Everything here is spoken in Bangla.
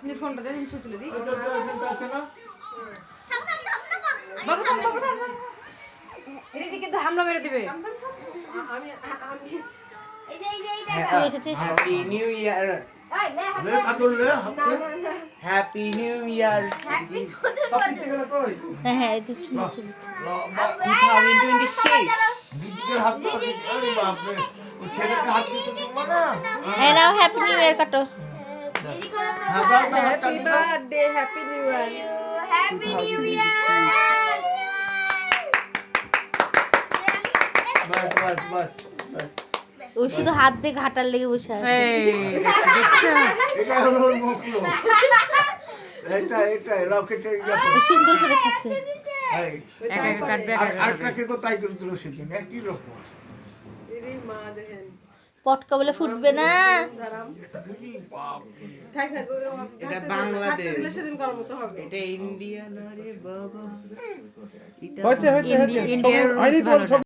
নি ফোনটা দে নিচে তুলে দি এটা আছে না বাবা থাম এর দিকে তো হামলা মেরে দিবে আমি তুই এসেছিস হ্যাপি নিউ ইয়ার লে কাটল লে হাতে হ্যাপি নিউ ইয়ার হ্যাঁ হ্যাঁ এই তো শুনে শুনে 2026 দিদিকে হাত ধরে আরে বাপ রে ও ছেলেকে হাত দিতে তোমার না হ্যাঁ নাও হ্যাপি নিউ ইয়ার কাটো হ্যাঁ দাও দাও হাত হ্যাপি দাও birthday happy new year happy new year বাস বাস বাস বাস। ও শুধু হাত দিয়ে ঘাটার লেগে বসে আছে এই দেখছো এটা হলো ওর মুখলো এটা লকেটে ও সুন্দর করে খাচ্ছে এই একা একা কাটবে আর একা আর একা কাকে কোথায় করে দিল সেদিন একই রকম দিদি মা দেখেন পটকা বলে ফুটবে না দাঁড়াম দিদি বাপ রে। থাক থাক এটা বাংলাদেশ। দিলে সেদিন করার মতো হবে এটা ইন্ডিয়া না রে বাবা ইন্ডিয়ার